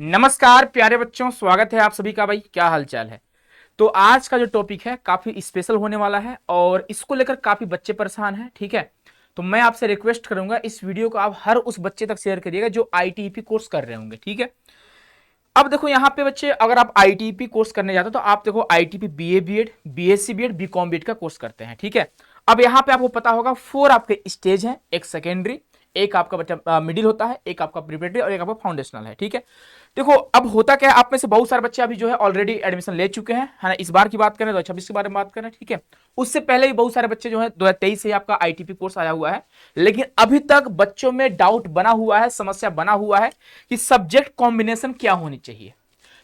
नमस्कार प्यारे बच्चों, स्वागत है आप सभी का। भाई क्या हाल चाल है। तो आज का जो टॉपिक है काफी स्पेशल होने वाला है और इसको लेकर काफी बच्चे परेशान हैं। ठीक है, तो मैं आपसे रिक्वेस्ट करूंगा इस वीडियो को आप हर उस बच्चे तक शेयर करिएगा जो आईटीईपी कोर्स कर रहे होंगे। ठीक है, अब देखो यहाँ पे बच्चे, अगर आप आईटीईपी कोर्स करने जाते हो तो आप देखो ITEP BA BEd, BSc BEd, BCom BEd का कोर्स करते हैं। ठीक है, अब यहाँ पे आपको पता होगा 4 आपके स्टेज हैं, एक सेकेंडरी, एक आपका बच्चा मिडिल होता है, एक आपका प्रिपरेटरी और एक आपका फाउंडेशनल है। ठीक है, देखो अब होता क्या है, आप में से बहुत सारे बच्चे अभी जो है ऑलरेडी एडमिशन ले चुके हैं, है ना। इस बार की बात करें 2026 के बारे में बात करें। ठीक है, उससे पहले भी बहुत सारे बच्चे जो है 2023 से आपका आईटीपी कोर्स आया हुआ है, लेकिन अभी तक बच्चों में डाउट बना हुआ है, समस्या बना हुआ है कि सब्जेक्ट कॉम्बिनेशन क्या होनी चाहिए,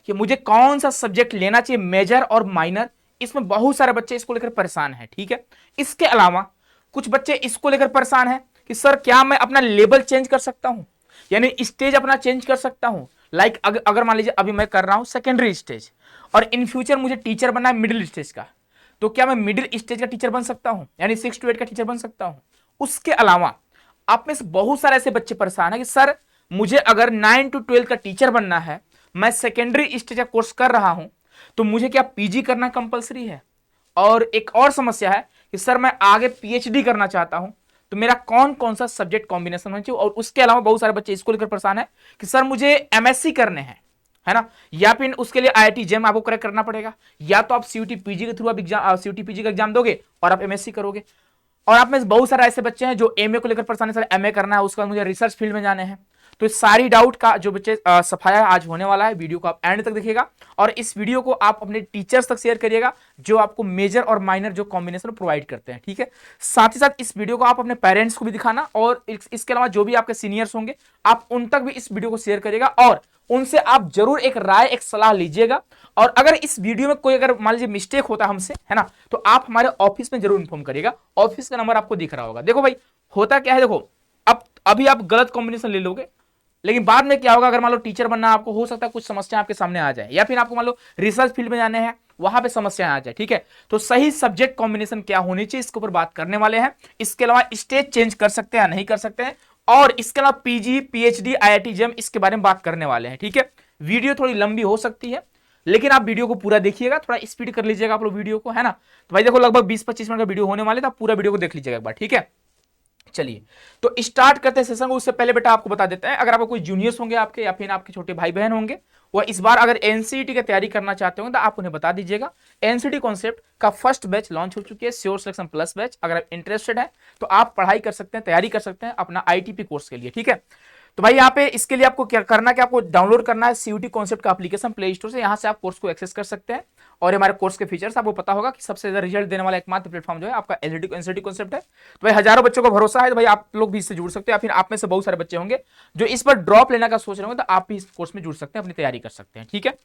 कि मुझे कौन सा सब्जेक्ट लेना चाहिए, मेजर और माइनर। इसमें बहुत सारे बच्चे इसको लेकर परेशान हैं। ठीक है, इसके अलावा कुछ बच्चे इसको लेकर परेशान हैं कि सर क्या मैं अपना लेवल चेंज कर सकता हूं, यानी स्टेज अपना चेंज कर सकता हूं। लाइक अगर मान लीजिए अभी मैं कर रहा हूं सेकेंडरी स्टेज और इन फ्यूचर मुझे टीचर बनना है मिडिल स्टेज का, तो क्या मैं मिडिल स्टेज का टीचर बन सकता हूं, यानी 6 to 8 का टीचर बन सकता हूं। उसके अलावा आप में से बहुत सारे ऐसे बच्चे परेशान हैं कि सर मुझे अगर 9 to 12 का टीचर बनना है, मैं सेकेंडरी स्टेज का कोर्स कर रहा हूं, तो मुझे क्या पीजी करना कंपलसरी है। और एक और समस्या है कि सर मैं आगे पीएचडी करना चाहता हूं, तो मेरा कौन कौन सा सब्जेक्ट कॉम्बिनेशन होना चाहिए। और उसके अलावा बहुत सारे बच्चे इसको लेकर परेशान है कि सर मुझे एमएससी करने हैं, है ना, या फिर उसके लिए आईआईटी जेम आपको क्रैक करना पड़ेगा, या तो आप सीयूटी पीजी के थ्रू आप एग्जाम सीयूटी पीजी का एग्जाम दोगे और आप एमएससी करोगे। और आप में बहुत सारे ऐसे बच्चे हैं जो एमए को लेकर परेशान है, सर एमए करना है, उसके बाद मुझे रिसर्च फील्ड में जाने हैं। तो इस सारी डाउट का जो बच्चे सफाया आज होने वाला है, वीडियो को आप एंड तक देखिएगा और इस वीडियो को आप अपने टीचर्स तक शेयर करिएगा जो आपको मेजर और माइनर जो कॉम्बिनेशन प्रोवाइड करते हैं। ठीक है, साथ ही साथ इस वीडियो को आप अपने पेरेंट्स को भी दिखाना और इसके अलावा जो भी आपके सीनियर्स होंगे आप उन तक भी इस वीडियो को शेयर करिएगा और उनसे आप जरूर एक राय, एक सलाह लीजिएगा। और अगर इस वीडियो में कोई अगर मान लीजिए मिस्टेक होता है हमसे, है ना, तो आप हमारे ऑफिस में जरूर इन्फॉर्म करिएगा। ऑफिस का नंबर आपको दिख रहा होगा। देखो भाई होता क्या है, देखो अब अभी आप गलत कॉम्बिनेशन ले लोगे, लेकिन बाद में क्या होगा, अगर मान लो टीचर बनना आपको, हो सकता है कुछ समस्या आपके सामने आ जाए, या फिर आपको मान लो रिसर्च फील्ड में जाने हैं, वहां पे समस्या आ जाए। ठीक है, तो सही सब्जेक्ट कॉम्बिनेशन क्या होनी चाहिए इसके ऊपर बात करने वाले हैं। इसके अलावा स्टेज चेंज कर सकते हैं या नहीं कर सकते हैं, और इसके अलावा पीजी, पीएचडी, आईआईटी जेम, इसके बारे में बात करने वाले हैं। ठीक है, वीडियो थोड़ी लंबी हो सकती है, लेकिन आप वीडियो को पूरा देखिएगा, थोड़ा स्पीड कर लीजिएगा आप लोग वीडियो को, है ना। तो भाई देखो लगभग 20-25 मिनट का वीडियो होने वाले, तो आप पूरा वीडियो को देख लीजिएगा एक बार। ठीक है, चलिए तो स्टार्ट करते हैं सेशन को। उससे पहले बेटा आपको बता देते हैं, अगर आपको कोई जूनियर्स होंगे आपके या फिर आपके छोटे भाई बहन होंगे, वह इस बार अगर एनसीईटी की तैयारी करना चाहते हो तो आप उन्हें बता दीजिएगा। एनसीईटी कॉन्सेप्ट का फर्स्ट बैच लॉन्च हो चुकी है, श्योर सिलेक्शन प्लस बैच। अगर आप इंटरेस्टेड है तो आप पढ़ाई कर सकते हैं, तैयारी कर सकते हैं अपना आईटीपी कोर्स के लिए। ठीक है, तो भाई यहाँ पे इसके लिए आपको क्या करना है कि आपको डाउनलोड करना है सीयूटी कॉन्सेप्ट का एप्लीकेशन प्ले स्टोर से, यहाँ से आप कोर्स को एक्सेस कर सकते हैं। और हमारे कोर्स के फीचर्स आपको पता होगा कि सबसे ज्यादा रिजल्ट देने वाला एकमात्र प्लेटफॉर्म जो है आपका एनसीईटी कॉन्सेप्ट है। तो भाई हजारों बच्चों को भरोसा है, तो भाई आप लोग भी इससे जुड़ सकते हैं, या फिर आप में से बहुत सारे बच्चे होंगे जो इस पर ड्रॉप लेने का सोच रहे होंगे, तो आप भी इस कोर्स में जुड़ सकते हैं, अपनी तैयारी कर सकते हैं। ठीक है,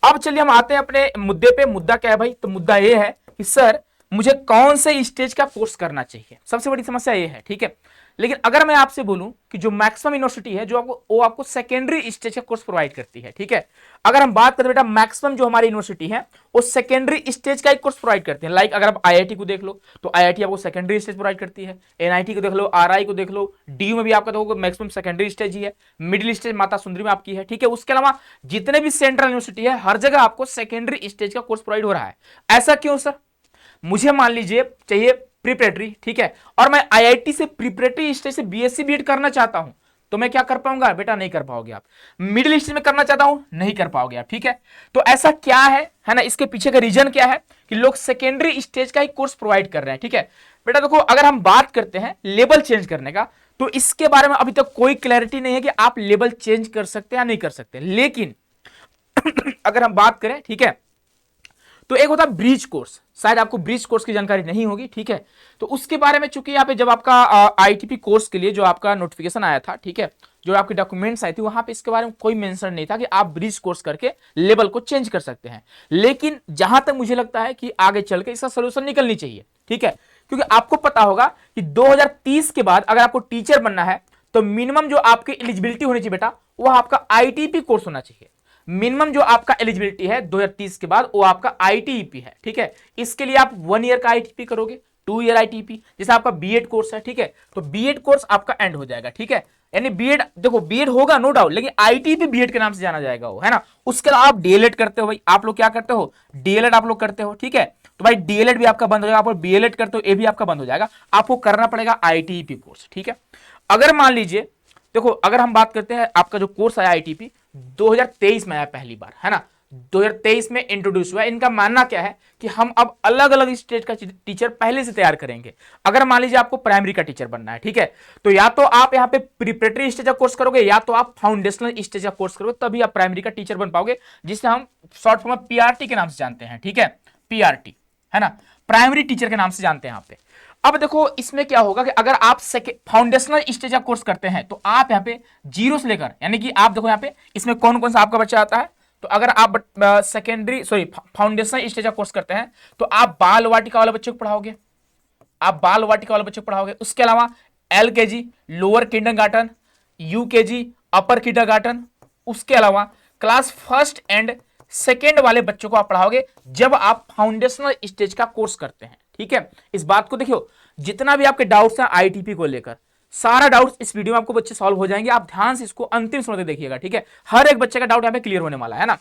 अब चलिए हम आते हैं अपने मुद्दे पे। मुद्दा क्या है भाई, तो मुद्दा ये है कि सर मुझे कौन से स्टेज का कोर्स करना चाहिए, सबसे बड़ी समस्या ये है। ठीक है, लेकिन अगर मैं आपसे बोलूं कि जो मैक्सिमम यूनिवर्सिटी है जो आपको सेकेंडरी स्टेज का कोर्स प्रोवाइड करती है। ठीक है, अगर हम बात करें बेटा मैक्सिमम जो हमारी यूनिवर्सिटी है वो सेकेंडरी स्टेज का एक कोर्स प्रोवाइड करती है। लाइक अगर आप आईआईटी को देख लो तो आईआईटी आपको सेकेंडरी स्टेज प्रोवाइड करती है, एनआईटी को देख लो, आरआई को देख लो, डीयू में भी आपका देखो मैक्सिमम सेकेंडरी स्टेज ही है, मिडिल स्टेज माता सुंदरी में आपकी है। ठीक है, उसके अलावा जितने भी सेंट्रल यूनिवर्सिटी है हर जगह आपको सेकेंडरी स्टेज का कोर्स प्रोवाइड हो रहा है। ऐसा क्यों सर, मुझे मान लीजिए चाहिए प्रिपरेटरी, ठीक है, और मैं आईआईटी से प्रिपरेटरी स्टेज से बीएससी बीएड करना चाहता हूं, तो मैं क्या कर पाऊंगा बेटा, नहीं कर पाओगे आप। मिडिल स्टेज में करना चाहता हूं, नहीं कर पाओगे आप। ठीक है, तो ऐसा क्या है ना, इसके पीछे का रीजन क्या है कि लोग सेकेंडरी स्टेज का ही कोर्स प्रोवाइड कर रहे हैं। ठीक है बेटा, देखो अगर हम बात करते हैं लेवल चेंज करने का, तो इसके बारे में अभी तक कोई क्लैरिटी नहीं है कि आप लेवल चेंज कर सकते हैं या नहीं कर सकते। लेकिन अगर हम बात करें, ठीक है, तो एक होता है ब्रिज कोर्स, शायद आपको ब्रिज कोर्स की जानकारी नहीं होगी। ठीक है, तो उसके बारे में चूंकि यहाँ पे जब आपका आईटीपी कोर्स के लिए जो आपका नोटिफिकेशन आया था, ठीक है, जो आपकी डॉक्यूमेंट्स आई थी, वहां पे इसके बारे में कोई मेंशन नहीं था कि आप ब्रिज कोर्स करके लेवल को चेंज कर सकते हैं। लेकिन जहां तक मुझे लगता है कि आगे चल के इसका सोल्यूशन निकलनी चाहिए। ठीक है, क्योंकि आपको पता होगा कि 2030 के बाद अगर आपको टीचर बनना है तो मिनिमम जो आपकी एलिजिबिलिटी होनी चाहिए बेटा, वह आपका आईटीपी कोर्स होना चाहिए। मिनिमम जो आपका एलिजिबिलिटी है 2030 के बाद वो आपका आईटीईपी है। ठीक है, इसके लिए आप 1 ईयर का आईटीपी करोगे, 2 ईयर आईटीपी, जैसे आपका बीएड कोर्स है। ठीक है, तो बीएड कोर्स आपका एंड हो जाएगा। ठीक है, यानी बीएड, देखो बीएड होगा नो डाउट, लेकिन आईटीपी बीएड के नाम से जाना जाएगा वो, है ना। उसके अलावा आप डीएलएड करते हो भाई, आप लोग क्या करते हो, डीएलएड आप लोग करते हो, ठीक है। तो भाई डीएलएड भी आपका बंद हो जाएगा, आप बीएलएड करते हो ये भी आपका बंद हो जाएगा, आपको करना पड़ेगा आईटीपी कोर्स, ठीक है। अगर मान लीजिए, देखो अगर हम बात करते हैं आपका जो कोर्स आया आईटीपी 2023 में आया पहली बार, है ना, 2023 में इंट्रोड्यूस हुआ। इनका मानना क्या है कि हम अब अलग अलग स्टेज का टीचर पहले से तैयार करेंगे। अगर मान लीजिए आपको प्राइमरी का टीचर बनना है, ठीक है, तो या तो आप यहाँ पे प्रिपरेटरी स्टेज का कोर्स करोगे या तो आप फाउंडेशनल स्टेज का कोर्स करोगे, तभी आप प्राइमरी का टीचर बन पाओगे, जिसे हम शॉर्ट फॉर्म में पीआरटी के नाम से जानते हैं, ठीक है, पीआरटी, है ना, प्राइमरी टीचर के नाम से जानते हैं यहाँ पे। अब देखो इसमें क्या होगा कि अगर आप फाउंडेशनल स्टेज का कोर्स करते हैं तो आप यहाँ पे जीरो से लेकर, यानी कि आप देखो यहाँ पे इसमें कौन कौन सा आपका बच्चा आता है, तो अगर आप सेकेंडरी सॉरी फाउंडेशनल स्टेज का कोर्स करते हैं तो आप बाल वाटिका वाले बच्चों को पढ़ाओगे, आप बाल वाटिका वाले बच्चों को पढ़ाओगे। उसके अलावा एलकेजी, लोअर किंडरगार्टन, यूकेजी, अपर किंडरगार्टन, उसके अलावा क्लास फर्स्ट एंड सेकेंड वाले बच्चों को आप पढ़ाओगे जब आप फाउंडेशनल स्टेज का कोर्स करते हैं, ठीक है। इस बात को देखियो, जितना भी आपके डाउट्स हैं आईटीपी को लेकर, सारा डाउट्स इस वीडियो में आपको बच्चे सॉल्व हो जाएंगे। आप ध्यान से इसको अंतिम समय तक देखिएगा, ठीक है। हर एक बच्चे का डाउट यहाँ पे क्लियर होने वाला है ना।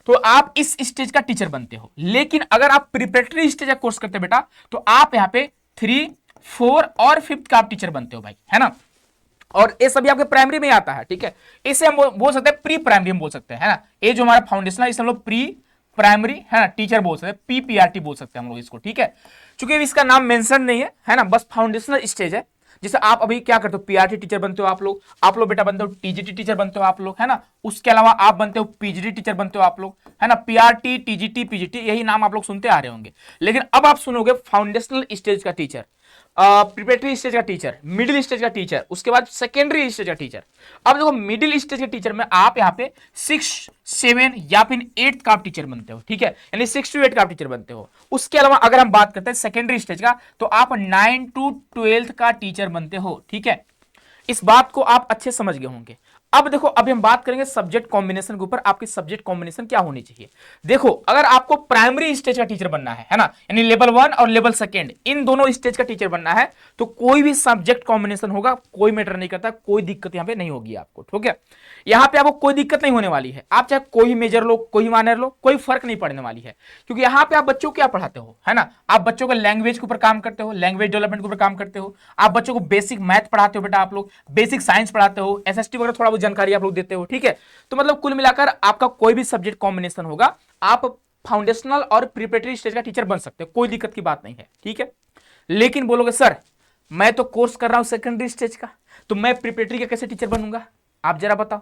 तो आप इस स्टेज का टीचर बनते हो, लेकिन अगर आप प्रिपरेटरी स्टेज का कोर्स करते हो बेटा, तो आप यहाँ पे 3, 4 और 5 का आप टीचर बनते हो भाई, है ना। और ये सभी आपके प्राइमरी में आता है, ठीक है। इसे हम बोल सकते हैं प्री प्राइमरी, हम बोल सकते हैं, है ना। ये जो हमारा फाउंडेशन है इसे हम लोग प्री प्राइमरी, है ना, टीचर बोल सकते हैं, पीपीआरटी बोल सकते हैं हम लोग इसको, ठीक है। चूंकि इसका नाम मेंशन नहीं है ना, बस फाउंडेशनल स्टेज है। जैसे आप अभी क्या करते हो, पीआरटी टीचर बनते हो आप लोग बेटा बनते हो टीजीटी टीचर बनते हो आप लोग, है ना। उसके अलावा आप बनते हो पीजीटी टीचर बनते हो आप लोग, है ना। पीआरटी, टीजीटी, पीजीटी, यही नाम आप लोग सुनते आ रहे होंगे। लेकिन अब आप सुनोगे फाउंडेशनल स्टेज का टीचर, प्रिपरेटरी स्टेज का टीचर, मिडिल स्टेज का टीचर, उसके बाद सेकेंडरी स्टेज का टीचर। अब देखो मिडिल स्टेज के टीचर में आप यहाँ पे 6, 7 या फिर 8 का आप टीचर बनते हो, ठीक है, यानी 6 to 8 का आप टीचर बनते हो। उसके अलावा अगर हम बात करते हैं सेकेंडरी स्टेज का, तो आप 9 to 12 का टीचर बनते हो, ठीक है। इस बात को आप अच्छे समझ गए होंगे। अब देखो अभी हम बात करेंगे सब्जेक्ट कॉम्बिनेशन के ऊपर, आपकी सब्जेक्ट कॉम्बिनेशन क्या होनी चाहिए। देखो अगर आपको प्राइमरी स्टेज का टीचर बनना है ना, यानी लेवल 1 और लेवल 2 इन दोनों स्टेज का टीचर बनना है, तो कोई भी सब्जेक्ट कॉम्बिनेशन होगा, कोई मैटर नहीं करता, कोई दिक्कत यहां पे नहीं होगी आपको, ठीक है। यहां पे आपको कोई दिक्कत नहीं होने वाली है, आप चाहे कोई मेजर लो कोई माइनर लो, कोई फर्क नहीं पड़ने वाली है, क्योंकि यहां पे आप बच्चों को क्या पढ़ाते हो, है ना, आप बच्चों को लैंग्वेज के ऊपर काम करते हो, लैंग्वेज डेवलपमेंट के ऊपर काम करते हो, आप बच्चों को बेसिक मैथ पढ़ाते हो बेटा, आप लोग बेसिक साइंस पढ़ाते हो, एसएसटी वगैरह थोड़ा बहुत जानकारी आप लोग देते हो, ठीक है। तो मतलब कुल मिलाकर आपका कोई भी सब्जेक्ट कॉम्बिनेशन होगा, आप फाउंडेशनल और प्रिपरेटरी स्टेज का टीचर बन सकते हो, कोई दिक्कत की बात नहीं है, ठीक है। लेकिन बोलोगे सर मैं तो कोर्स कर रहा हूं सेकेंडरी स्टेज का, तो मैं प्रिपरेटरी का कैसे टीचर बनूंगा, आप जरा बताओ।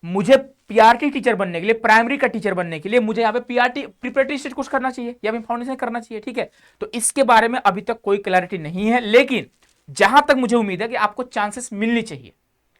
मुझे पीआरटी टीचर बनने के लिए, प्राइमरी का टीचर बनने के लिए मुझे यहाँ पे पीआरटी प्रिपरेटरी स्टेज कोर्स करना चाहिए या फिर फाउंडेशन करना चाहिए, ठीक है। तो इसके बारे में अभी तक कोई क्लैरिटी नहीं है, लेकिन जहां तक मुझे उम्मीद है कि आपको चांसेस मिलनी चाहिए,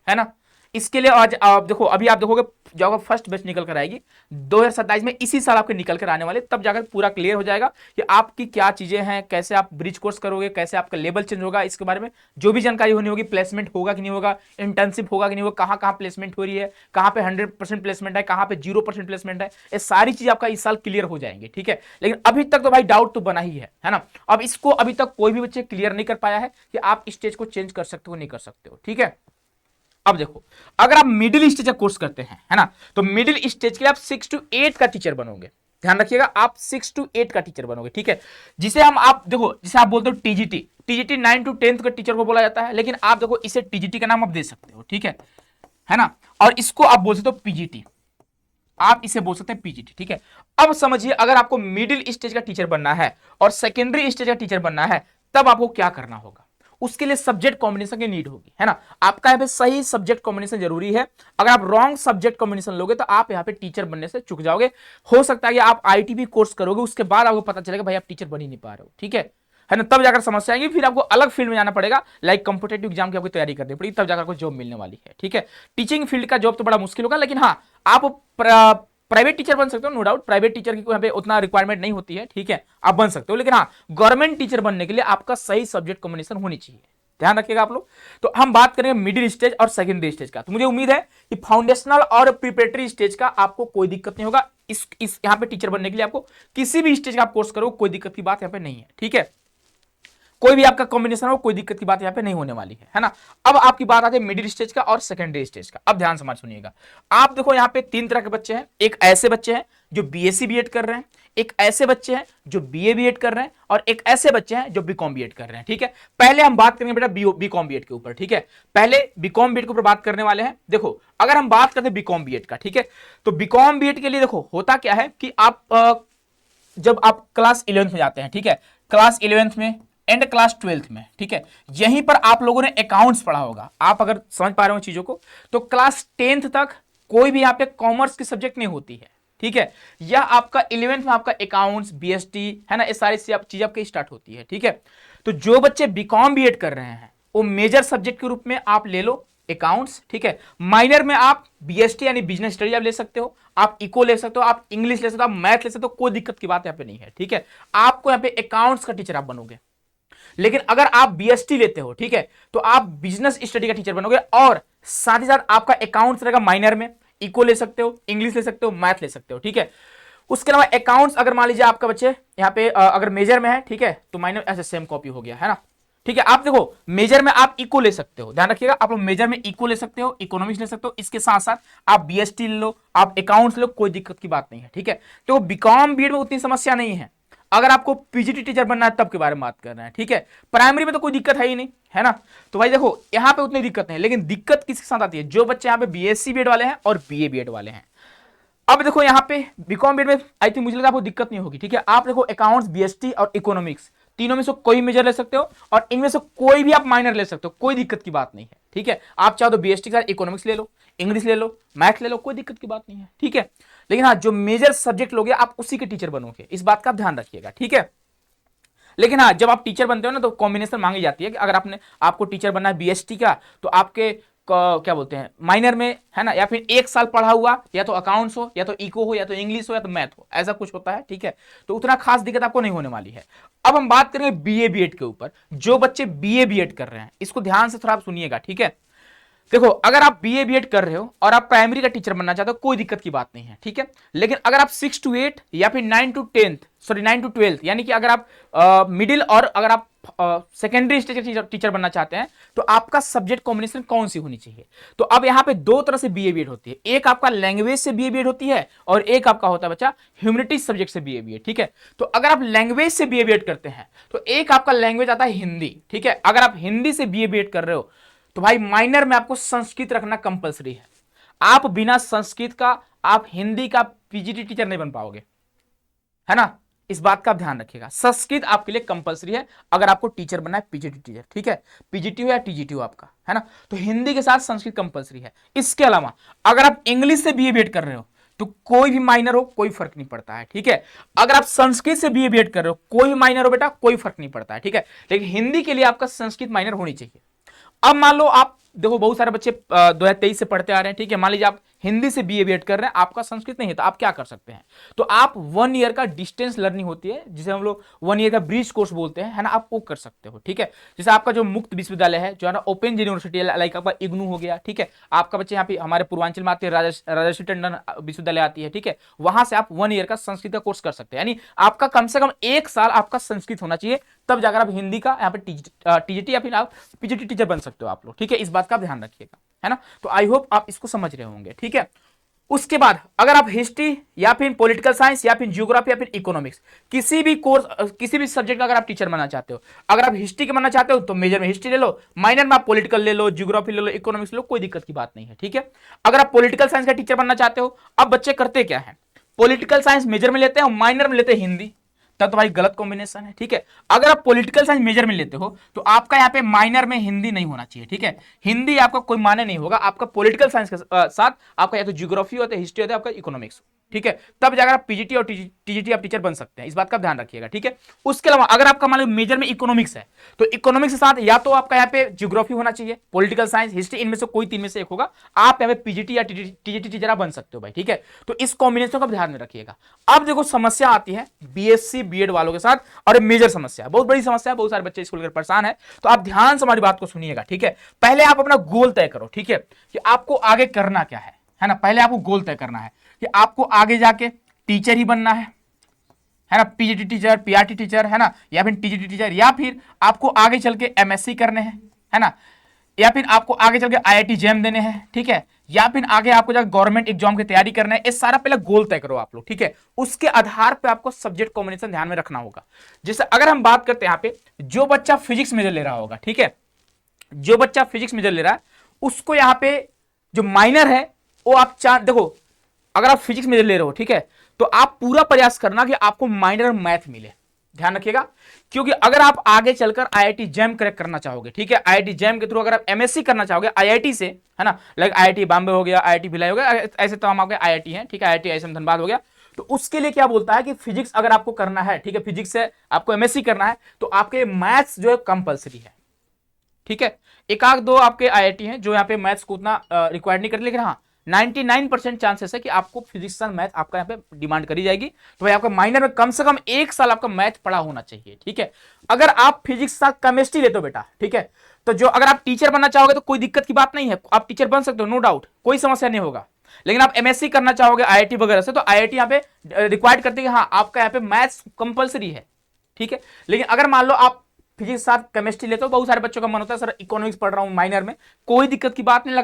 है ना। इसके लिए आज आप देखो, अभी आप देखोगे जब फर्स्ट बैच निकल कर आएगी 2027 में, इसी साल आपके निकल कर आने वाले, तब जाकर पूरा क्लियर हो जाएगा कि आपकी क्या चीजें हैं, कैसे आप ब्रिज कोर्स करोगे, कैसे आपका लेवल चेंज होगा, इसके बारे में जो भी जानकारी होनी होगी, प्लेसमेंट होगा कि नहीं होगा, इंटर्नशिप होगा कि नहीं होगा, कहाँ कहाँ प्लेसमेंट हो रही है, कहाँ पे 100% प्लेसमेंट है, कहाँ पे 0% प्लेसमेंट है, ये सारी चीज आपका इस साल क्लियर हो जाएंगे, ठीक है। लेकिन अभी तक तो भाई डाउट तो बना ही है ना। अब इसको अभी तक कोई भी बच्चे क्लियर नहीं कर पाया है कि आप स्टेज को चेंज कर सकते हो नहीं कर सकते हो, ठीक है। अब देखो अगर आप मिडिल स्टेज का कोर्स करते हैं, है ना, तो मिडिल स्टेज के लिए आप 6 to 8 का टीचर बनोगे, ध्यान रखिएगा, आप 6 to 8 का टीचर बनोगे, ठीक है। जिसे हम आप देखो, जिसे आप बोलते हो टीजीटी, टीजीटी 9 to 10 का टीचर को बोला जाता है, लेकिन आप देखो इसे टीजीटी का नाम आप दे सकते हो, ठीक है ना। और इसको आप बोल सकते हो पीजीटी, आप इसे बोल सकते हैं पीजीटी, ठीक है। अब समझिए अगर आपको मिडिल स्टेज का टीचर बनना है और सेकेंडरी स्टेज का टीचर बनना है, तब आपको क्या करना होगा, उसके लिए सब्जेक्ट कॉम्बिनेशन की नीड होगी, है ना। आपका यहाँ पे सही सब्जेक्ट कॉम्बिनेशन जरूरी है। अगर आप रॉन्ग सब्जेक्ट कॉम्बिनेशन लोगे तो आप यहाँ पे टीचर बनने से चूक जाओगे। हो सकता है कि आप आईटीबी कोर्स करोगे, उसके बाद आपको पता चलेगा भाई आप टीचर बन ही नहीं पा रहे हो, ठीक है ना। तब जाकर समस्या आएगी, फिर आपको अलग फील्ड में जाना पड़ेगा, लाइक कॉम्पिटेटिव एग्जाम की आपको तैयारी करनी पड़ेगी, तब जाकर आपको जॉब मिलने वाली है, ठीक है। टीचिंग फील्ड का जॉब तो बड़ा मुश्किल होगा, लेकिन हाँ आप प्राइवेट टीचर बन सकते हो, नो डाउट। प्राइवेट टीचर की यहाँ पे उतना रिक्वायरमेंट नहीं होती है, ठीक है, आप बन सकते हो। लेकिन हाँ गवर्नमेंट टीचर बनने के लिए आपका सही सब्जेक्ट कॉम्बिनेशन होनी चाहिए, ध्यान रखिएगा आप लोग। तो हम बात करेंगे मिडिल स्टेज और सेकेंडरी स्टेज का, तो मुझे उम्मीद है कि फाउंडेशनल और प्रिपरेटरी स्टेज का आपको कोई दिक्कत नहीं होगा। इस यहाँ पे टीचर बनने के लिए आपको किसी भी स्टेज का आप कोर्स करो, कोई दिक्कत की बात यहाँ पे नहीं है, ठीक है। कोई भी आपका कॉम्बिनेशन हो, कोई दिक्कत की बात यहाँ पे नहीं होने वाली है ना। अब आपकी बात आती है मिडिल स्टेज का और सेकेंडरी स्टेज का। अब ध्यान से सुनिएगा, आप देखो यहाँ पे तीन तरह के बच्चे हैं। एक ऐसे बच्चे हैं जो बीएससी बीएड कर रहे हैं, एक ऐसे बच्चे हैं जो बीए बीएड कर रहे हैं, और एक ऐसे बच्चे हैं जो बीकॉम बीएड कर रहे हैं। ठीक है, पहले हम बात करेंगे बेटा बीकॉम बीएड के ऊपर। ठीक है, पहले बीकॉम बीएड के ऊपर बात करने वाले हैं। देखो अगर हम बात करते हैं बीकॉम बीएड का, ठीक है, तो बीकॉम बीएड के लिए देखो होता क्या है कि आप जब आप क्लास 11th में जाते हैं, ठीक है, क्लास 11th में एंड क्लास 12th में, ठीक है, यहीं पर आप लोगों ने अकाउंट्स पढ़ा होगा। आप अगर समझ पा रहे हो चीजों को, तो क्लास 10th तक कोई भी यहाँ पे कॉमर्स की सब्जेक्ट नहीं होती है। ठीक है, या आपका 11th में आपका अकाउंट्स बीएसटी है ना, ये सारी चीज आपकी स्टार्ट होती है। ठीक है, तो जो बच्चे बीकॉम बीएड कर रहे हैं वो मेजर सब्जेक्ट के रूप में आप ले लो अकाउंट्स। ठीक है, माइनर में आप बीएसटी यानी बिजनेस स्टडी आप ले सकते हो, आप इको ले सकते हो, आप इंग्लिश ले सकते हो, आप मैथ ले सकते हो, कोई दिक्कत की बात यहाँ पे नहीं है। ठीक है, आपको यहाँ पे अकाउंट्स का टीचर आप बनोगे। लेकिन अगर आप बीएसटी लेते हो, ठीक है, तो आप बिजनेस स्टडी का टीचर बनोगे, और साथ ही साथ आपका अकाउंट्स रहेगा माइनर में, इको ले सकते हो, इंग्लिश ले सकते हो, मैथ ले सकते हो। ठीक है, उसके अलावा अकाउंट्स अगर मान लीजिए आपका बच्चे यहाँ पे अगर मेजर में है, ठीक है, तो माइनर ऐसे सेम कॉपी हो गया है ना। ठीक है, आप देखो मेजर में आप इको ले सकते हो, ध्यान रखिएगा, आप लोग मेजर में इको ले सकते हो, इकोनॉमिक्स ले सकते हो, इसके साथ साथ आप बीएसटी ले लो, आप अकाउंट्स ले लो, कोई दिक्कत की बात नहीं है। ठीक है, तो बीकॉम बीएड में उतनी समस्या नहीं है। अगर आपको पीजीटी टीचर बनना है तब के बारे में बात कर रहे हैं। ठीक है, प्राइमरी में तो कोई दिक्कत है ही नहीं, है ना। तो भाई देखो यहाँ पे उतनी दिक्कत नहीं, लेकिन दिक्कत किसके साथ आती है, जो बच्चे यहाँ पे बीएससी बीएड वाले हैं और बीए बीएड वाले हैं। अब देखो यहाँ पे बीकॉम बीएड में आई थिंक मुझे लगा आपको दिक्कत नहीं होगी। ठीक है, आप देखो अकाउंट्स, बीएसटी और इकोनॉमिक्स, तीनों में से कोई मेजर ले सकते हो, और इनमें से कोई भी आप माइनर ले सकते हो, कोई दिक्कत की बात नहीं है। ठीक है, आप चाहो तो बीएसटी के साथ इकोनॉमिक्स ले लो, इंग्लिश ले लो, मैथ ले लो, कोई दिक्कत की बात नहीं है। ठीक है, लेकिन हाँ जो मेजर सब्जेक्ट लोगे आप उसी के टीचर बनोगे, इस बात का आप ध्यान रखिएगा। ठीक है, लेकिन हाँ जब आप टीचर बनते हो ना तो कॉम्बिनेशन मांगी जाती है कि अगर आपको टीचर बनना है बीएसटी का, तो आपके क्या बोलते हैं माइनर में, है ना, या फिर एक साल पढ़ा हुआ, या तो अकाउंट्स हो, या तो इको हो, या तो इंग्लिश हो, या तो मैथ हो, ऐसा कुछ होता है। ठीक है, तो उतना खास दिक्कत आपको नहीं होने वाली है। अब हम बात करेंगे बीए बीएड के ऊपर। जो बच्चे बीए बीएड कर रहे हैं इसको ध्यान से थोड़ा आप सुनिएगा। ठीक है, देखो अगर आप बीए बीएड कर रहे हो और आप प्राइमरी का टीचर बनना चाहते हो, कोई दिक्कत की बात नहीं है। ठीक है, लेकिन अगर आप 6 to 8 या फिर 9 to 12th, यानी कि अगर आप मिडिल और अगर आप सेकेंडरी स्टेज के टीचर बनना चाहते हैं, तो आपका सब्जेक्ट कॉम्बिनेशन कौन सी होनी चाहिए। तो अब यहाँ पे दो तरह से बीए बीएड होती है, एक आपका लैंग्वेज से बीए बीएड होती है, और एक आपका होता है बच्चा ह्यूमैनिटीज सब्जेक्ट से बीए बीएड। ठीक है, तो अगर आप लैंग्वेज से बीए बीएड करते हैं तो एक आपका लैंग्वेज आता है हिंदी। ठीक है, अगर आप हिंदी से बीए बीएड कर रहे हो तो भाई माइनर में आपको संस्कृत रखना कंपलसरी है। आप बिना संस्कृत का आप हिंदी का पीजीटी टीचर नहीं बन पाओगे, है ना, इस बात का आप ध्यान रखिएगा। संस्कृत आपके लिए कंपलसरी है अगर आपको टीचर बनना है, पीजीटी टीचर। ठीक है, पीजीटी हो या टीजीटी हो आपका, है ना, तो हिंदी के साथ संस्कृत कंपलसरी है। इसके अलावा अगर आप इंग्लिश से बीए बीएड कर रहे हो तो कोई भी माइनर हो कोई फर्क नहीं पड़ता है। ठीक है, अगर आप संस्कृत से बीए बीएड कर रहे हो, कोई भी माइनर हो बेटा, कोई फर्क नहीं पड़ता है। ठीक है, लेकिन हिंदी के लिए आपका संस्कृत माइनर होनी चाहिए। अब मान लो आप देखो बहुत सारे बच्चे 2023 से पढ़ते आ रहे हैं। ठीक है, मान लीजिए आप हिंदी से बीए बीएड कर रहे हैं, आपका संस्कृत नहीं है, तो आप क्या कर सकते हैं, तो आप 1 ईयर का डिस्टेंस लर्निंग होती है जिसे हम लोग 1 ईयर का ब्रिज कोर्स बोलते हैं, है ना, आप वो कर सकते हो। ठीक है, जैसे आपका जो मुक्त विश्वविद्यालय है, जो है ना ओपन यूनिवर्सिटी, लाइक आपका इग्नू हो गया। ठीक है, आपका बच्चे यहाँ पे हमारे पूर्वांचल में आते हैं, राजर्षि टंडन विश्वविद्यालय आती है। ठीक है, वहां से आप 1 ईयर का संस्कृत का कोर्स कर सकते हैं, यानी आपका कम से कम 1 साल आपका संस्कृत होना चाहिए, तब जाकर आप हिंदी का यहाँ पे टीजीटी या फिर आप पीजीटी टीचर बन सकते हो आप लोग। ठीक है, इस बात का ध्यान रखिएगा, है ना, तो आई होप आप इसको समझ रहे होंगे। ठीक है, उसके बाद अगर आप हिस्ट्री या फिर पॉलिटिकल साइंस या फिर जियोग्राफी या फिर इकोनॉमिक्स किसी भी कोर्स किसी भी सब्जेक्ट का अगर आप टीचर बनना चाहते हो, अगर आप हिस्ट्री के बनना चाहते हो तो मेजर में हिस्ट्री ले लो, माइनर में आप पॉलिटिकल ले लो, जियोग्राफी ले लो, इकोनॉमिक्स ले लो, कोई दिक्कत की बात नहीं है। ठीक है, अगर आप पॉलिटिकल साइंस का टीचर बनना चाहते हो, अब बच्चे करते क्या है, पॉलिटिकल साइंस मेजर में लेते हैं और माइनर में लेते हैं हिंदी, तब तो भाई गलत कॉम्बिनेशन है। ठीक है, अगर आप पॉलिटिकल साइंस मेजर में लेते हो तो आपका यहाँ पे माइनर में हिंदी नहीं होना चाहिए। ठीक है, हिंदी आपका कोई माने नहीं होगा, आपका पॉलिटिकल साइंस के साथ आपका या तो जियोग्राफी होता है, हिस्ट्री होता है, आपका इकोनॉमिक्स। ठीक है, तब जाकर आप पीजीटी और टीजीटी आप टीचर बन सकते हैं, इस बात का ध्यान रखिएगा। ठीक है, उसके अलावा अगर आपका मान लो मेजर में इकोनॉमिक्स है तो इकोनॉमिक्स के साथ या तो आपका यहाँ पे जियोग्राफी होना चाहिए, पॉलिटिकल साइंस, हिस्ट्री, इनमें से कोई 3 में से एक होगा, आप यहाँ पे पीजीटी या टीजीटी टीचर आप बन सकते हो भाई। ठीक है, तो इस कॉम्बिनेशन का ध्यान में रखिएगा। अब देखो समस्या आती है बीएससी बीएड वालों के साथ, और मेजर समस्या, बहुत बड़ी समस्या है, बहुत सारे बच्चे इसको लेकर परेशान है, तो आप ध्यान से हमारी बात को सुनिएगा। ठीक है, पहले आप अपना गोल तय करो। ठीक है, कि आपको आगे करना क्या है ना, पहले आपको गोल तय करना है कि आपको आगे जाके टीचर ही बनना है है ना, पीजीटी टीचर, पीआरटी टीचर, है ना, या फिर टीजीटी टीचर, या फिर आपको आगे चल के एमएससी करने हैं, है ना, या फिर आपको आगे चल के आईआईटी जेम देने हैं, ठीक है, या फिर आगे आपको जाकर गवर्नमेंट एग्जाम की तैयारी करना है, ये सारा पहले गोल तय करो आप लोग, ठीक है। उसके आधार पे आपको सब्जेक्ट कॉम्बिनेशन ध्यान में रखना होगा। जैसे अगर हम बात करते हैं यहाँ पे, जो बच्चा फिजिक्स मेजर ले रहा होगा, ठीक है, जो बच्चा फिजिक्स मेजर ले रहा है उसको यहाँ पे जो माइनर है वो आप देखो, अगर आप फिजिक्स मेजर ले रहे हो, ठीक है, तो आप पूरा प्रयास करना कि आपको माइनर मैथ मिले, ध्यान रखिएगा। क्योंकि अगर आप आगे चलकर आईआईटी जेम क्रैक करना चाहोगे, ठीक है, आईआईटी जेम के थ्रू अगर आप एमएससी करना चाहोगे आईआईटी से, है ना, लाइक आईआईटी बॉम्बे हो गया, आईआईटी भिलाई हो गया, ऐसे तमाम आपके आईआईटी हैं, ठीक है, आईआईटी आईएसएम धनबाद हो गया, तो उसके लिए क्या बोलता है कि फिजिक्स अगर आपको करना है, ठीक है, फिजिक्स से आपको एमएससी करना है, तो आपके मैथ्स जो है कंपलसरी है, ठीक है। एक आध दो आपके आईआईटी हैं जो यहाँ पे मैथ्स को उतना रिक्वायर्ड नहीं करते, लेकिन हाँ 99% चांसेस है कि आपको फिजिक्स मैथ आपका यहाँ पे डिमांड करी जाएगी। तो भाई आपका माइनर में कम से कम 1 साल आपका मैथ पढ़ा होना चाहिए, ठीक है। अगर आप फिजिक्स साथ केमिस्ट्री लेते हो बेटा, ठीक है, तो जो अगर आप टीचर बनना चाहोगे तो कोई दिक्कत की बात नहीं है, आप टीचर बन सकते हो, नो डाउट, कोई समस्या नहीं होगा। लेकिन आप एमएससी करना चाहोगे आईआईटी वगैरह से, तो आईआईटी यहाँ पे रिक्वायर्ड करती है कि हाँ आपका यहाँ पे मैथ्स कंपलसरी है, ठीक है। लेकिन अगर मान लो आप फिजिक्स साथ केमिस्ट्री लेते हो, बहुत सारे बच्चों का मन होता है सर इकोनॉमिक्स पढ़ रहा हूं माइनर में, कोई दिक्कत की बात नहीं,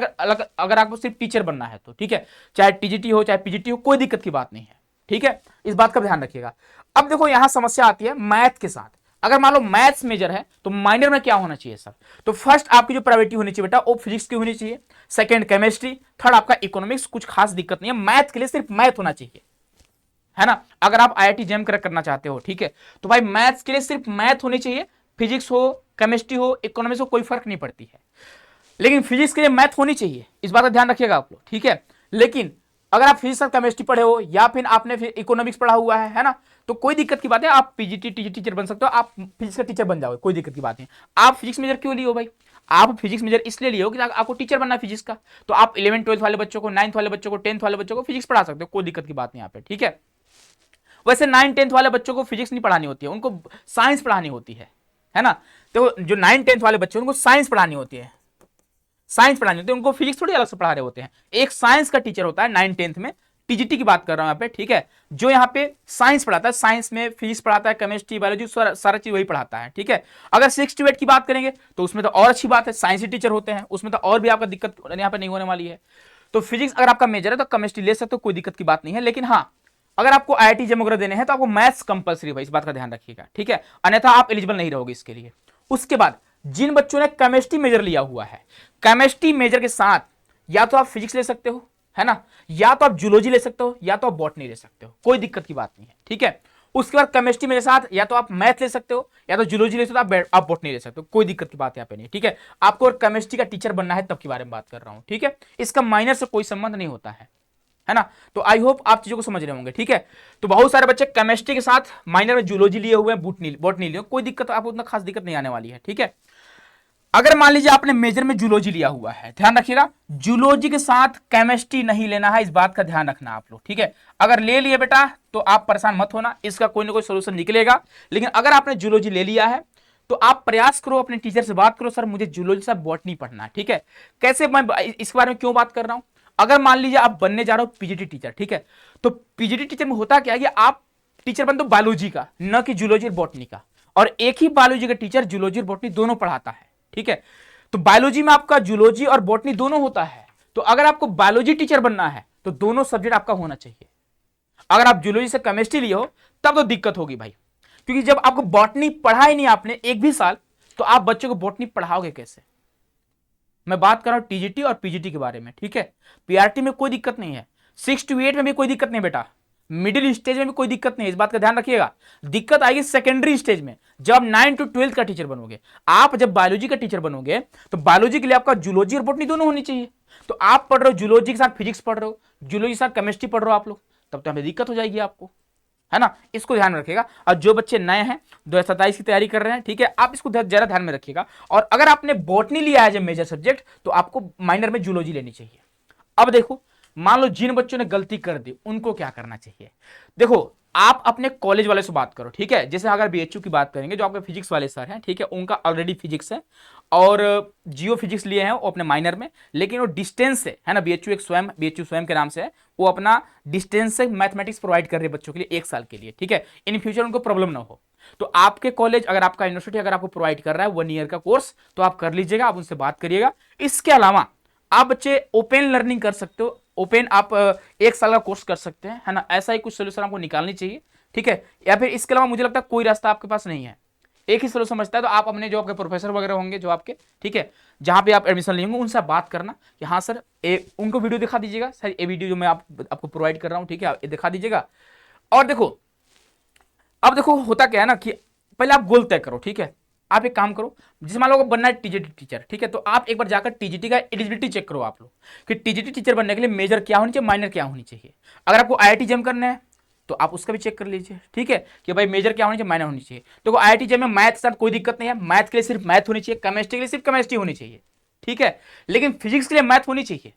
अगर आपको सिर्फ टीचर बनना है तो, ठीक है, चाहे टीजीटी हो चाहे पीजीटी हो, कोई दिक्कत की बात नहीं है, ठीक है, इस बात का ध्यान रखिएगा। अब देखो यहां समस्या आती है मैथ के साथ। अगर मान लो मैथ्स मेजर है तो माइनर में क्या होना चाहिए सर, तो फर्स्ट आपकी जो प्रायोरिटी होनी चाहिए बेटा वो फिजिक्स की होनी चाहिए, सेकंड केमिस्ट्री, थर्ड आपका इकोनॉमिक्स, कुछ खास दिक्कत नहीं है, मैथ के लिए सिर्फ मैथ होना चाहिए, है ना। अगर आप आईआईटी जेम क्रैक करना चाहते हो, ठीक है, तो भाई मैथ्स के लिए सिर्फ मैथ होनी चाहिए, फिजिक्स हो केमिस्ट्री हो इकोनॉमिक्स हो कोई फर्क नहीं पड़ती है, लेकिन फिजिक्स के लिए मैथ होनी चाहिए, इस बात का ध्यान रखिएगा आप लोग, ठीक है। लेकिन अगर आप फिजिक्स और केमिस्ट्री पढ़े हो या फिर आपने इकोनॉमिक्स पढ़ा हुआ है ना, तो कोई दिक्कत की बात है, आप पीजीटी टीचर बन सकते हो, आप फिजिक्स का टीचर बन जाओगे, कोई दिक्कत की बात नहीं। आप फिजिक्स मेजर क्यों लियो भाई, आप फिजिक्स मेजर इसलिए लियो कि आपको टीचर बनना है फिजिक्स का, तो आप 11th 12th वाले बच्चों को, 9th वाले बच्चों को, 10th वाले बच्चों को फिजिक्स पढ़ा सकते हो, कोई दिक्कत की बात नहीं यहाँ पे, ठीक है। वैसे 9th 10th वाले बच्चों को फिजिक्स नहीं पढ़ानी होती है, उनको साइंस पढ़ानी होती है ना। तो जो 9th 10th वाले बच्चे उनको साइंस पढ़ानी होती है, साइंस पढ़ानी होती है, उनको फिजिक्स थोड़ी अलग से पढ़ा रहे होते हैं। एक साइंस का टीचर होता है 9th 10th में, टीजीटी की बात कर रहा हूं यहाँ पे, ठीक है, जो यहाँ पे साइंस पढ़ाता है, साइंस में फिजिक्स पढ़ाता है, केमिस्ट्री बायोलॉजी सारा चीज वही पढ़ाता है, ठीक है। अगर 6 to 8 की बात करेंगे तो उसमें तो और अच्छी बात है, साइंस टीचर होते हैं, उसमें तो और भी आपका दिक्कत यहाँ पे नहीं होने वाली है। तो फिजिक्स अगर आपका मेजर है तो केमिस्ट्री ले सकते हो, कोई दिक्कत की बात नहीं है। लेकिन हाँ अगर आपको आईआईटी जेम वगैरह देने हैं तो आपको मैथ्स कंपलसरी भाई, इस बात का ध्यान रखिएगा, ठीक है, अन्यथा आप एलिजिबल नहीं रहोगे इसके लिए। उसके बाद जिन बच्चों ने केमिस्ट्री मेजर लिया हुआ है, केमिस्ट्री मेजर के साथ या तो आप फिजिक्स ले सकते हो, है ना, या तो आप जूलॉजी ले सकते हो, या तो आप बॉटनी ले सकते हो, कोई दिक्कत की बात नहीं है, ठीक है। उसके बाद केमिस्ट्री मेरे साथ या तो आप मैथ ले सकते हो, या तो जूलॉजी ले सकते हो, आप बॉटनी ले सकते हो, कोई दिक्कत की बात यहाँ पे नहीं, ठीक है। आपको अगर केमिस्ट्री का टीचर बनना है तब के बारे में बात कर रहा हूं, ठीक है, इसका माइनर से कोई संबंध नहीं होता है ना। तो आई होप आप चीजों को समझ रहे होंगे, ठीक है। तो बहुत सारे बच्चे केमिस्ट्री के साथ माइनर में जूलॉजी लिए हुए हैं, बॉटनी लिए, कोई दिक्कत, आपको उतना खास दिक्कत नहीं आने वाली है, ठीक है। अगर मान लीजिए आपने मेजर में जूलॉजी लिया हुआ है, ध्यान रखिएगा जूलॉजी के साथ केमिस्ट्री नहीं लेना है, इस बात का ध्यान रखना आप लोग, ठीक है। अगर ले लिए बेटा तो आप परेशान मत होना, इसका कोई ना कोई सोल्यूशन निकलेगा। लेकिन अगर आपने जूलॉजी ले लिया है तो आप प्रयास करो, अपने टीचर से बात करो, सर मुझे जूलॉजी से बॉटनी पढ़ना है, ठीक है। कैसे, मैं इस बारे में क्यों बात कर रहा हूं, अगर मान लीजिए आप बनने जा रहे हो पीजीटी टीचर, ठीक है, तो पीजीटी टीचर में होता क्या है कि आप टीचर बनते हो बायोलॉजी का, न कि जूलॉजी और बॉटनी का, और एक ही बायोलॉजी का टीचर जूलॉजी और बॉटनी दोनों पढ़ाता है, ठीक है। तो बायोलॉजी में आपका जूलॉजी और बॉटनी दोनों होता है, तो अगर आपको बायोलॉजी टीचर बनना है तो दोनों सब्जेक्ट आपका होना चाहिए। अगर आप जूलॉजी से केमिस्ट्री लिए हो तब तो दिक्कत होगी भाई, क्योंकि जब आपको बॉटनी पढ़ा ही नहीं आपने एक भी साल, तो आप बच्चों को बॉटनी पढ़ाओगे कैसे। मैं बात कर रहा हूं टीजीटी और पीजीटी के बारे में, ठीक है। पीआरटी में कोई दिक्कत नहीं है, 6 to 8 में भी कोई दिक्कत नहीं बेटा, मिडिल स्टेज में भी कोई दिक्कत नहीं है, इस बात का ध्यान रखिएगा। दिक्कत आएगी सेकेंडरी स्टेज में, जब आप 9 to 12 का टीचर बनोगे। आप जब बायोलॉजी का टीचर बनोगे तो बायोलॉजी के लिए आपका जूलॉजी और बॉटनी दोनों होनी चाहिए। तो आप पढ़ रहे हो जूलॉजी के साथ फिजिक्स पढ़ रहे हो, जूलॉजी के साथ केमिस्ट्री पढ़ रहे हो आप लोग, तब तो हमें दिक्कत हो जाएगी आपको, है ना। इसको ध्यान में रखिएगा। और जो बच्चे नए हैं 2027 की तैयारी कर रहे हैं, ठीक है, आप इसको जरा ध्यान में रखिएगा। और अगर आपने बॉटनी लिया है जब मेजर सब्जेक्ट, तो आपको माइनर में जूलॉजी लेनी चाहिए। अब देखो मान लो जिन बच्चों ने गलती कर दी उनको क्या करना चाहिए। देखो आप अपने कॉलेज वाले से बात करो, ठीक है। जैसे अगर बीएचयू की बात करेंगे, जो आपके फिजिक्स वाले सर हैं, ठीक है, उनका ऑलरेडी फिजिक्स है और जियो फिजिक्स लिए हैं वो अपने माइनर में, लेकिन वो डिस्टेंस से है ना, बीएचयू स्वयं के नाम से है, वो अपना डिस्टेंस से मैथमेटिक्स प्रोवाइड कर रहे हैं बच्चों के लिए 1 साल के लिए, ठीक है। इन फ्यूचर उनको प्रॉब्लम ना हो, तो आपके कॉलेज अगर आपका यूनिवर्सिटी अगर आपको प्रोवाइड कर रहा है 1 ईयर का कोर्स, तो आप कर लीजिएगा, आप उनसे बात करिएगा। इसके अलावा आप बच्चे ओपन लर्निंग कर सकते हो, ओपन आप 1 साल का कोर्स कर सकते हैं, है ना। ऐसा ही कुछ सोल्यूशन आपको निकालनी चाहिए, ठीक है। या फिर इसके अलावा मुझे लगता है कोई रास्ता आपके पास नहीं है, एक ही सोल्यूशन समझता है, तो आप अपने जो आपके प्रोफेसर वगैरह होंगे जो आपके, ठीक है, जहां पे आप एडमिशन लेंगे उनसे बात करना कि हाँ सर, उनको वीडियो दिखा दीजिएगा, सर ये वीडियो जो मैं आपको प्रोवाइड कर रहा हूँ, ठीक है, ये दिखा दीजिएगा। और देखो अब देखो होता क्या है ना कि पहले आप गोल तय करो, ठीक है। आप एक काम करो, जिसे मान लो बनना है टीजीटी टीचर, ठीक है, तो आप एक बार जाकर टीजीटी का एलिजिबिलिटी चेक करो आप लोग कि टीजीटी टीचर बनने के लिए मेजर क्या होनी चाहिए, माइनर क्या होनी चाहिए। अगर आपको आईआईटी जेम करना है तो आप उसका भी चेक कर लीजिए, ठीक है, कि भाई मेजर क्या होनी चाहिए, माइनर होनी चाहिए। देखो आईआईटी जेम में मैथ के साथ कोई दिक्कत नहीं है, मैथ के लिए सिर्फ मैथ होनी चाहिए, केमिस्ट्री के लिए सिर्फ केमिस्ट्री होनी चाहिए, ठीक है, लेकिन फिजिक्स के लिए मैथ होनी चाहिए,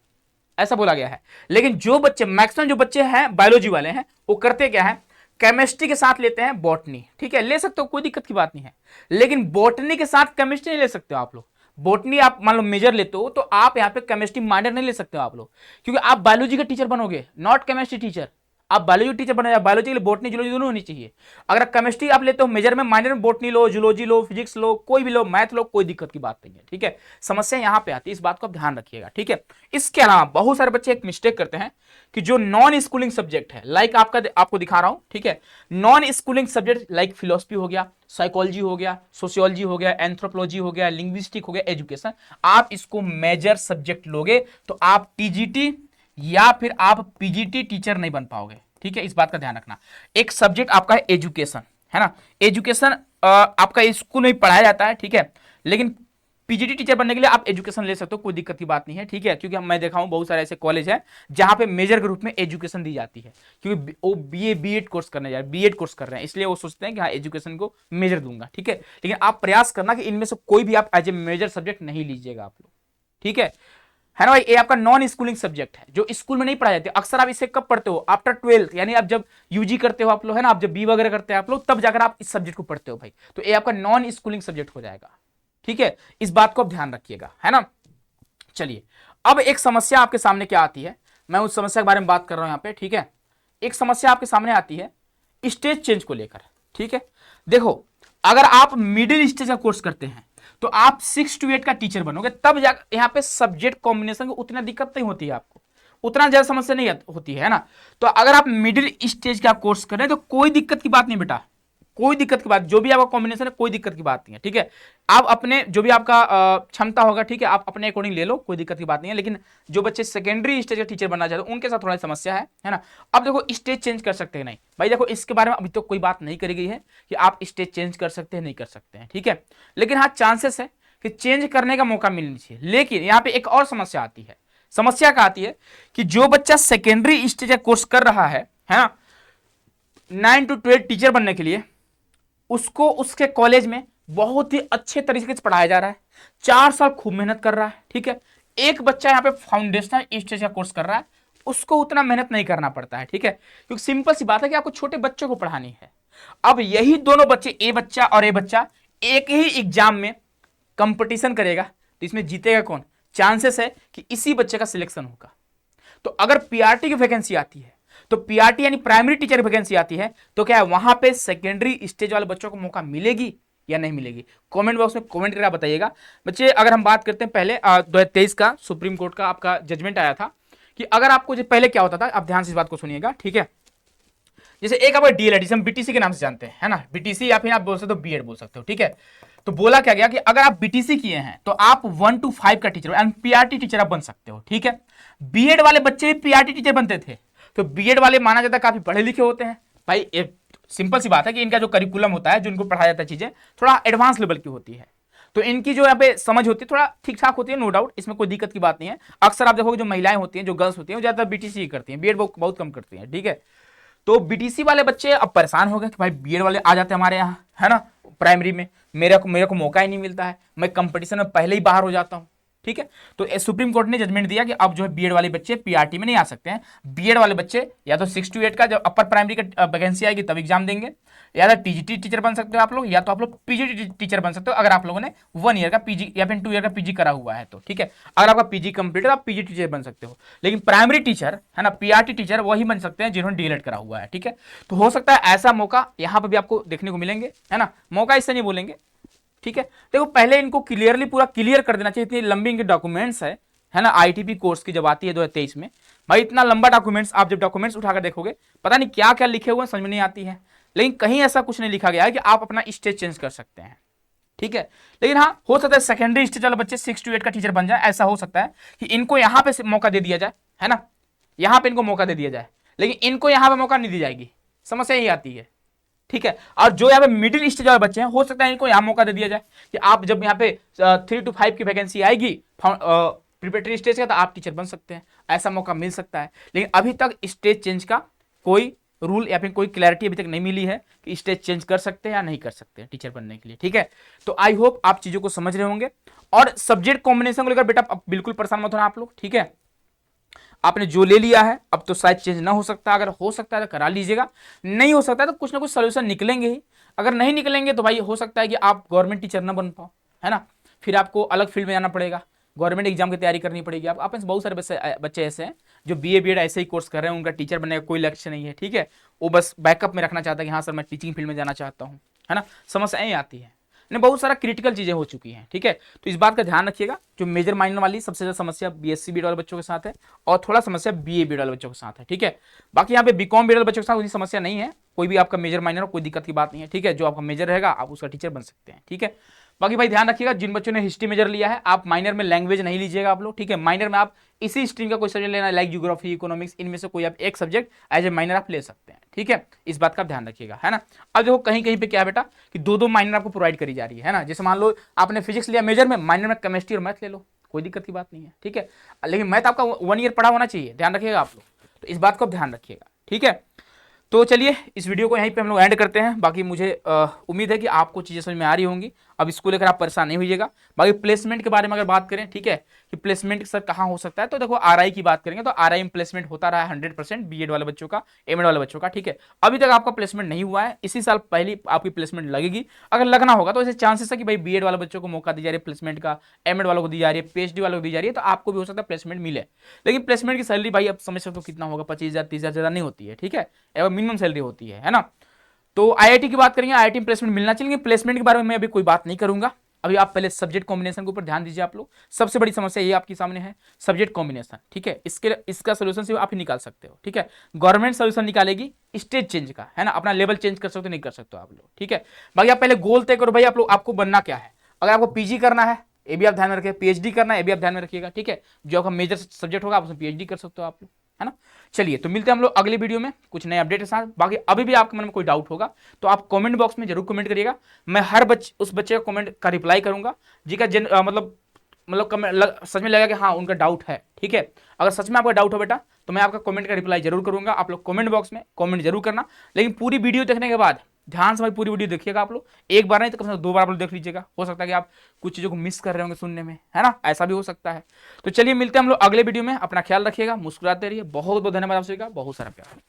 ऐसा बोला गया है। लेकिन जो बच्चे मैक्सिमम जो बच्चे हैं बायोलॉजी वाले हैं, वो करते क्या है, केमिस्ट्री के साथ लेते हैं बॉटनी, ठीक है, ले सकते हो, कोई दिक्कत की बात नहीं है, लेकिन बॉटनी के साथ केमिस्ट्री नहीं ले सकते हो आप लोग। बॉटनी आप मान लो मेजर लेते हो तो आप यहाँ पे केमिस्ट्री माइनर नहीं ले सकते हो आप लोग, क्योंकि आप बायोलॉजी के टीचर बनोगे, नॉट केमिस्ट्री टीचर। आप बायोलॉजी टीचर बने, बायोलॉजी के लिए बॉटनी जूलॉजी दोनों होनी चाहिए। अगर केमिस्ट्री आप लेते हो मेजर में, माइनर में बॉटनी लो, जूलॉजी लो, फिजिक्स लो, कोई भी लो, मैथ लो, कोई दिक्कत की बात नहीं है, ठीक है। समस्या यहाँ पे आती है, इस बात को आप ध्यान रखिएगा, ठीक है। इसके अलावा बहुत सारे बच्चे एक मिस्टेक करते हैं कि जो नॉन स्कूलिंग सब्जेक्ट है, लाइक आपको दिखा रहा हूं, ठीक है, non schooling subject like philosophy हो गया, साइकोलॉजी हो गया, सोशियोलॉजी हो गया, एंथ्रोपोलॉजी हो गया, लिंग्विस्टिक हो गया, एजुकेशन, आप इसको मेजर सब्जेक्ट लोगे तो आप टीजीटी या फिर आप पीजीटी टीचर नहीं बन पाओगे, ठीक है। इस बात का ध्यान रखना। एक सब्जेक्ट आपका है एजुकेशन, है ना, एजुकेशन आपका स्कूल में पढ़ाया जाता है, ठीक है, लेकिन पीजीटी टीचर बनने के लिए आप एजुकेशन ले सकते हो, कोई दिक्कत की बात नहीं है, ठीक है, क्योंकि मैं देखा हूं बहुत सारे ऐसे कॉलेज हैं जहां पे मेजर के रूप में एजुकेशन दी जाती है, क्योंकि वो बीएड कोर्स करने जा रहे हैं, बीएड कोर्स कर रहे हैं, इसलिए वो सोचते हैं कि हाँ एजुकेशन को मेजर दूंगा, ठीक है। लेकिन आप प्रयास करना कि इनमें से कोई भी आप एज ए मेजर सब्जेक्ट नहीं लीजिएगा आप लोग, ठीक है ना भाई। ये आपका नॉन स्कूलिंग सब्जेक्ट है जो स्कूल में नहीं पढ़ाई जाती। अक्सर आप इसे कब पढ़ते हो, आफ्टर 12th, यानी आप जब यूजी करते हो आप लोग, है ना, आप जब बी वगैरह करते हैं आप लोग, तब जाकर आप इस सब्जेक्ट को पढ़ते हो भाई, तो ये आपका नॉन स्कूलिंग सब्जेक्ट हो जाएगा, ठीक है। इस बात को आप ध्यान रखिएगा, है ना। चलिए अब एक समस्या आपके सामने क्या आती है, मैं उस समस्या के बारे में बात कर रहा हूं यहाँ पे, ठीक है। एक समस्या आपके सामने आती है स्टेज चेंज को लेकर, ठीक है। देखो अगर आप मिडिल स्टेज का कोर्स करते हैं तो आप 6 to 8 का टीचर बनोगे, तब जाकर यहाँ पे सब्जेक्ट कॉम्बिनेशन की उतना दिक्कत नहीं होती है, आपको उतना ज्यादा समस्या नहीं होती है ना। तो अगर आप मिडिल स्टेज का कोर्स कर रहे हैं तो कोई दिक्कत की बात नहीं बेटा, कोई दिक्कत की बात, जो भी आपका कॉम्बिनेशन है कोई दिक्कत की बात नहीं है, ठीक है। आप अपने जो भी आपका क्षमता होगा, ठीक है, आप अपने अकॉर्डिंग ले लो, कोई दिक्कत की बात नहीं है। लेकिन जो बच्चे सेकेंडरी स्टेज का टीचर बनना चाहते हैं उनके साथ थोड़ा समस्या है ना। अब देखो स्टेज चेंज कर सकते हैं नहीं भाई, देखो इसके बारे में अभी तो कोई बात नहीं करी गई है कि आप स्टेज चेंज कर सकते हैं नहीं कर सकते हैं, ठीक है। लेकिन हाँ चांसेस है कि चेंज करने का मौका मिलना चाहिए। लेकिन यहाँ पे एक और समस्या आती है, समस्या क्या आती है कि जो बच्चा सेकेंडरी स्टेज का कोर्स कर रहा है ना, 9 to 12 टीचर बनने के लिए, उसको उसके कॉलेज में बहुत ही अच्छे तरीके से पढ़ाया जा रहा है, 4 साल खूब मेहनत कर रहा है, ठीक है। एक बच्चा यहाँ पे फाउंडेशनल स्टेज का कोर्स कर रहा है, उसको उतना मेहनत नहीं करना पड़ता है, ठीक है, क्योंकि सिंपल सी बात है कि आपको छोटे बच्चों को पढ़ानी है। अब यही दोनों बच्चे, ए बच्चा और ए बच्चा, एक ही एग्जाम में कंपटीशन करेगा तो इसमें जीतेगा कौन, चांसेस है कि इसी बच्चे का सिलेक्शन होगा। तो अगर पीआरटी की वैकेंसी आती है, तो पीआरटी यानी प्राइमरी टीचर की वैकेंसी आती है, तो क्या है वहां पे सेकेंडरी स्टेज वाले बच्चों को मौका मिलेगी या नहीं मिलेगी, कमेंट बॉक्स में कमेंट करके बताइएगा बच्चे। अगर हम बात करते हैं पहले 2023 का सुप्रीम कोर्ट का आपका जजमेंट आया था कि अगर आपको जो पहले क्या होता था, आप ध्यान से इस बात को सुनिएगा, ठीक है। जैसे एक आपका डीएलएड, जिसे हम बीटीसी के नाम से जानते हैं, है ना, बीटीसी या फिर आप बोल सकते हो बीएड बोल सकते हो, ठीक है। तो बोला क्या गया कि अगर आप बीटीसी किए हैं तो आप 1 to 5 का टीचर एंड पीआरटी टीचर आप बन सकते हो, ठीक है। बीएड वाले बच्चे भी पीआरटी टीचर बनते थे, तो बीएड वाले माना जाता है काफी पढ़े लिखे होते हैं भाई। सिंपल सी बात है कि इनका जो करिकुलम होता है, जो इनको पढ़ाया जाता है चीजें थोड़ा एडवांस लेवल की होती है, तो इनकी जो यहाँ पे समझ होती है थोड़ा ठीक ठाक होती है, नो डाउट, इसमें कोई दिक्कत की बात नहीं है। अक्सर आप देखोगे जो महिलाएं होती हैं, जो गर्ल्स होती हैं, वो ज्यादातर बीटीसी करती हैं, बीएड बहुत कम करती हैं, ठीक है। तो बीटीसी वाले बच्चे अब परेशान हो गए कि भाई बीएड वाले आ जाते हैं हमारे यहाँ, है ना, प्राइमरी में मेरे को मौका ही नहीं मिलता है, मैं कंपटीशन में पहले ही बाहर हो जाता हूँ, ठीक है। तो सुप्रीम कोर्ट ने जजमेंट दिया कि अब जो है बीएड वाले बच्चे पीआरटी में नहीं आ सकते हैं। बीएड वाले बच्चे या तो 6 to 8 का जब अपर प्राइमरी का वैकेंसी आएगी तब एग्जाम देंगे, या तो टीजीटी टीचर बन सकते हो आप लोग, या तो आप लोग पीजी टीचर बन सकते हो अगर आप लोगों ने 1 ईयर का पीजी या फिर 2 ईयर का पीजी करा हुआ है तो, ठीक है। अगर आपका पीजी कंप्लीट है आप पीजी टीचर बन सकते हो। लेकिन प्राइमरी टीचर है ना, पीआरटी टीचर वही बन सकते हैं जिन्होंने डीएलएड करा हुआ है, ठीक है। तो हो सकता है ऐसा मौका यहाँ पर भी आपको देखने को मिलेंगे, है ना। मौका इससे नहीं बोलेंगे, ठीक है। देखो पहले इनको क्लियरली पूरा क्लियर कर देना चाहिए, इतनी लंबी इनके डॉक्यूमेंट्स है ना, आईटीपी कोर्स की जब आती है 2023 में, भाई इतना लंबा डॉक्यूमेंट्स, आप जब डॉक्यूमेंट्स उठाकर देखोगे पता नहीं क्या क्या लिखे हुए समझ में नहीं आती है। लेकिन कहीं ऐसा कुछ नहीं लिखा गया है कि आप अपना स्टेज चेंज कर सकते हैं, ठीक है। लेकिन हाँ हो सकता है सेकेंडरी स्टेज वाले बच्चे 6 to 8 का टीचर बन जाए, ऐसा हो सकता है कि इनको यहाँ पे मौका दे दिया जाए, है ना, यहाँ पे इनको मौका दे दिया जाए, लेकिन इनको यहाँ पे मौका नहीं दी जाएगी, समस्या यही आती है, ठीक है। और जो यहाँ पे मिडिल स्टेज वाले बच्चे हैं हो सकता है इनको यहाँ मौका दे दिया जाए कि आप जब यहाँ पे 3 to 5 की वैकेंसी आएगी प्रिपरेटरी स्टेज का तो आप टीचर बन सकते हैं, ऐसा मौका मिल सकता है। लेकिन अभी तक स्टेज चेंज का कोई रूल या फिर कोई क्लैरिटी अभी तक नहीं मिली है कि स्टेज चेंज कर सकते हैं या नहीं कर सकते हैं टीचर बनने के लिए, ठीक है। तो आई होप आप चीजों को समझ रहे होंगे। और सब्जेक्ट कॉम्बिनेशन को लेकर बेटा अब बिल्कुल परेशान मत होना आप लोग, ठीक है। आपने जो ले लिया है अब तो शायद चेंज ना हो सकता, अगर हो सकता है तो करा लीजिएगा, नहीं हो सकता है तो कुछ ना कुछ सोल्यूशन निकलेंगे ही। अगर नहीं निकलेंगे तो भाई हो सकता है कि आप गवर्नमेंट टीचर ना बन पाओ, है ना, फिर आपको अलग फील्ड में जाना पड़ेगा, गवर्नमेंट एग्जाम की तैयारी करनी पड़ेगी। आप में बहुत सारे बच्चे ऐसे हैं जो बीए बीएड ऐसे ही कोर्स कर रहे हैं, उनका टीचर बनने का कोई लक्ष्य नहीं है, ठीक है। वो बस बैकअप में रखना चाहता है कि हाँ सर मैं टीचिंग फील्ड में जाना चाहता हूँ, है ना। समस्याएं आती है, बहुत सारा क्रिटिकल चीजें हो चुकी हैं, ठीक है। तो इस बात का ध्यान रखिएगा, जो मेजर माइनर वाली सबसे ज्यादा समस्या बीएससी बीएड वाले बच्चों के साथ है और थोड़ा समस्या बीए बीएड वाले बच्चों के साथ है, ठीक है। बाकी यहाँ पे बीकॉम बीएड वाले बच्चों के साथ उतनी समस्या नहीं है, कोई भी आपका मेजर माइनर हो कोई दिक्कत की बात नहीं है, ठीक है। जो आपका मेजर रहेगा आप उसका टीचर बन सकते हैं, ठीक है। बाकी भाई ध्यान रखिएगा जिन बच्चों ने हिस्ट्री मेजर लिया है आप माइनर में लैंग्वेज नहीं लीजिएगा आप लोग, ठीक है। माइनर में आप इसी स्ट्रीम का कोई सब्जेक्ट लेना, लाइक ज्योग्राफी इकोनॉमिक्स, इनमें से कोई आप एक सब्जेक्ट एज ए माइनर आप ले सकते हैं, ठीक है। इस बात का ध्यान रखिएगा, है ना। अब देखो कहीं कहीं पे क्या है बेटा कि दो माइनर आपको प्रोवाइड करी जा रही है ना। जैसे मान लो आपने फिजिक्स लिया मेजर में, माइनर में केमिस्ट्री और मैथ ले लो, कोई दिक्कत की बात नहीं है, ठीक है। लेकिन मैथ आपका 1 ईयर पढ़ा होना चाहिए, ध्यान रखिएगा आप लोग, तो इस बात को ध्यान रखिएगा, ठीक है। तो चलिए इस वीडियो को यहीं पे हम लोग एंड करते हैं। बाकी मुझे उम्मीद है कि आपको चीज़ें समझ में आ रही होंगी, अब इसको लेकर आप परेशान नहीं होइएगा। बाकी प्लेसमेंट के बारे में अगर बात करें, ठीक है, कि प्लेसमेंट सर कहाँ हो सकता है, तो देखो आरआई की बात करेंगे तो आरआई में प्लेसमेंट होता रहा है 100% बीएड वाले बच्चों का, एमएड वाले बच्चों का, ठीक है। अभी तक आपका प्लेसमेंट नहीं हुआ है, इसी साल पहली आपकी प्लेसमेंट लगेगी। अगर लगना होगा तो ऐसे चांसेस है कि भाई बीएड वाले बच्चों को मौका दी जा रही है प्लेसमेंट का, एमएड वालों को दी जा रही है, पीएचडी वालों को दी जा रही है, तो आपको भी हो सकता है प्लेसमेंट मिले। लेकिन प्लेसमेंट की सैलरी भाई अब समझ सकते हो कितना होगा, 25,000 30,000 ज़्यादा नहीं होती है, ठीक है, मिनिमम सैलरी होती है ना। तो आईआईटी की बात करेंगे, आईआईटी में प्लेसमेंट मिलना चाहिए, प्लेसमेंट के बारे में मैं अभी कोई बात नहीं करूंगा। अभी आप पहले सब्जेक्ट कॉम्बिनेशन के ऊपर ध्यान दीजिए आप लोग, सबसे बड़ी समस्या ये आपके सामने है सब्जेक्ट कॉम्बिनेशन, ठीक है। इसका सोल्यूशन सिर्फ आप ही निकाल सकते हो, ठीक है। गवर्नमेंट सोल्यूशन निकालेगी स्टेज चेंज का, है ना, अपना लेवल चेंज कर सकते हो नहीं कर सकते हो आप लोग, ठीक है। बाकी आप पहले गोल तय करो भाई आप लोग, आपको बनना क्या है। अगर आपको पीजी करना है ये भी आप ध्यान में रखिए, पीएचडी करना है ये भी आप ध्यान में रखिएगा, ठीक है। जो आपका मेजर सब्जेक्ट होगा आप उसमें पीएचडी कर सकते हो आप लोग, है ना। चलिए तो मिलते हैं हम लोग अगले वीडियो में कुछ नए अपडेट के साथ। बाकी अभी भी आपके मन में कोई डाउट होगा तो आप कमेंट बॉक्स में जरूर कमेंट करिएगा, मैं हर उस बच्चे का कमेंट का रिप्लाई करूंगा जी का मतलब सच में लगेगा कि हाँ उनका डाउट है, ठीक है। अगर सच में आपका डाउट हो बेटा तो मैं आपका कमेंट का रिप्लाई जरूर करूंगा, आप लोग कमेंट बॉक्स में कमेंट जरूर करना। लेकिन पूरी वीडियो देखने के बाद ध्यान से भाई पूरी वीडियो देखिएगा आप लोग, एक बार नहीं तो कम से कम 2 बार आप लोग देख लीजिएगा, हो सकता है कि आप कुछ चीज़ों को मिस कर रहे होंगे सुनने में, है ना, ऐसा भी हो सकता है। तो चलिए मिलते हैं हम लोग अगले वीडियो में, अपना ख्याल रखिएगा, मुस्कुराते रहिए, बहुत बहुत धन्यवाद आप सभी का, बहुत सारा प्यार।